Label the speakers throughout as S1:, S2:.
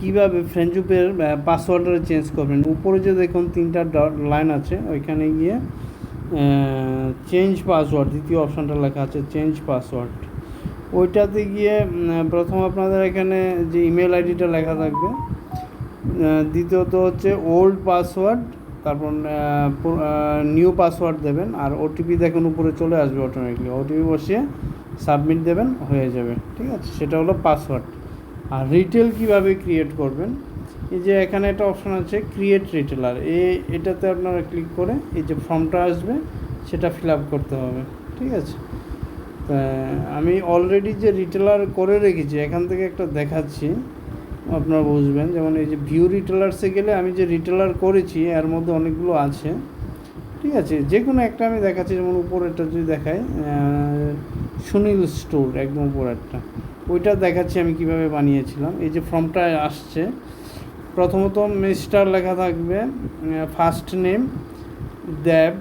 S1: কীভাবে ফ্রেঞ্চুপের পাসওয়ার্ডটা চেঞ্জ করবেন, উপরে যে দেখুন 3টা লাইন আছে, ওইখানে গিয়ে চেঞ্জ পাসওয়ার্ড দ্বিতীয় অপশানটা লেখা আছে চেঞ্জ পাসওয়ার্ড, ওইটাতে গিয়ে প্রথম আপনাদের এখানে যে ইমেল আইডিটা লেখা থাকবে, দ্বিতীয়ত হচ্ছে ওল্ড পাসওয়ার্ড, তারপর নিউ পাসওয়ার্ড দেবেন, আর ওটিপি দেখুন উপরে চলে আসবে অটোমেটিকলি, ওটিপি বসিয়ে সাবমিট দেবেন, হয়ে যাবে। ঠিক আছে, সেটা হলো পাসওয়ার্ড। আর রিটেল কিভাবে ক্রিয়েট করবেন, এই যে এখানে একটা অপশান আছে ক্রিয়েট রিটেলার, এটাতে আপনারা ক্লিক করে এই যে ফর্মটা আসবে সেটা ফিল আপ করতে হবে। ঠিক আছে, তা আমি অলরেডি যে রিটেলার করে রেখেছি এখান থেকে একটা দেখাচ্ছি, আপনারা বুঝবেন। যেমন এই যে ভিউ রিটেলার্সে গেলে আমি যে রিটেলার করেছি এর মধ্যে অনেকগুলো আছে। ঠিক আছে, যে কোনো একটা আমি দেখাচ্ছি, যেমন উপরেরটা যদি দেখাই সুনীল স্টোর, একদম উপরেরটা, ওইটা দেখাচ্ছি আমি কিভাবে বানিয়েছিলাম। এই যে ফর্মটা আসছে, প্রথমত মিস্টার লেখা থাকবে, ফার্স্ট নেম দেব,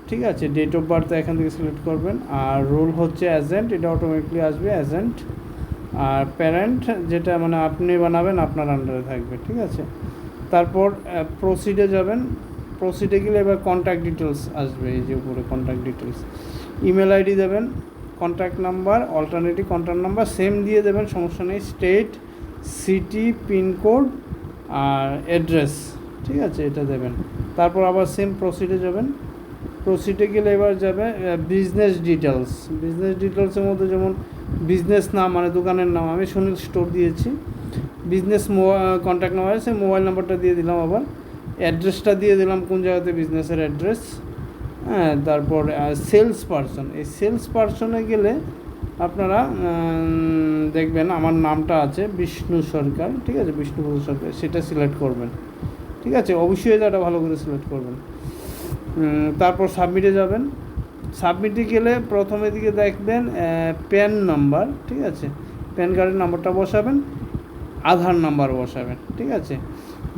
S1: ঠিক আছে, ডেট অফ বার্থ এখান থেকে সিলেক্ট করবেন, আর রোল হচ্ছে এজেন্ট, এটা অটোমেটিকলি আসবে এজেন্ট, আর প্যারেন্ট যেটা মানে আপনি বানাবেন আপনার আন্ডারে থাকবে। ঠিক আছে, তারপর প্রসিডে যাবেন, প্রসিডে গেলে এবার কন্ট্যাক্ট ডিটেলস আসবে, এই যে উপরে কন্ট্যাক্ট ডিটেলস, ইমেল আইডি দেবেন, contact number, alternative contact number same দিয়ে দেবেন, সমস্যা নেই, স্টেট, সিটি, পিনকোড আর অ্যাড্রেস। ঠিক আছে, এটা দেবেন, তারপর আবার সেম প্রসিডে যাবেন, প্রসিডে গেলে এবার যাবে বিজনেস ডিটেলস, বিজনেস ডিটেলসের মধ্যে যেমন বিজনেস নাম মানে দোকানের নাম, আমি সুনীল স্টোর দিয়েছি, বিজনেস কন্ট্যাক্ট নাম্বার আছে, মোবাইল নাম্বারটা দিয়ে দিলাম, আবার অ্যাড্রেসটা দিয়ে দিলাম কোন জায়গাতে বিজনেসের অ্যাড্রেস। হ্যাঁ, তারপর সেলস পারসন, এই সেলস পারসনে গেলে আপনারা দেখবেন আমার নামটা আছে বিষ্ণু সরকার। ঠিক আছে, বিষ্ণুপদ সরকার, সেটা সিলেক্ট করবেন। ঠিক আছে, অবশ্যই এটা ভালো করে সিলেক্ট করবেন। তারপর সাবমিটে যাবেন, সাবমিটে গেলে প্রথমে দিকে দেখবেন প্যান নাম্বার। ঠিক আছে, প্যান কার্ডের নাম্বারটা বসাবেন, আধার নাম্বার বসাবেন। ঠিক আছে,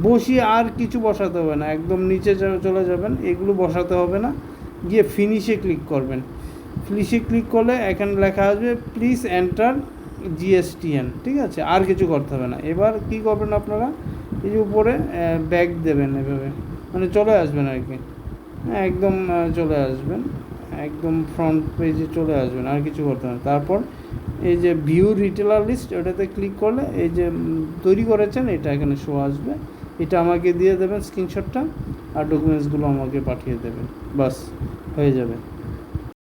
S1: বসিয়ে আর কিছু বসাতে হবে না, একদম নিচে চলে যাবেন, এগুলো বসাতে হবে না, গিয়ে ফিনিশে ক্লিক করবেন। ফিনিশে ক্লিক করলে এখানে লেখা আসবে প্লিজ এন্টার জিএসটিএন। ঠিক আছে, আর কিছু করতে হবে না। এবার কী করবেন আপনারা, এই যে উপরে ব্যাক দেবেন, এভাবে মানে চলে আসবেন আর কি, একদম চলে আসবেন, একদম ফ্রন্ট পেজে চলে আসবেন, আর কিছু করতে হবে। তারপর এই যে ভিউ রিটেলার লিস্ট, ওটাতে ক্লিক করলে এই যে তৈরি করেছেন এটা এখানে শো আসবে, এটা আমাকে দিয়ে দেবেন স্ক্রিনশটটা, আর ডকুমেন্টসগুলো আমাকে পাঠিয়ে দেবেন, বাস হয়ে যাবে।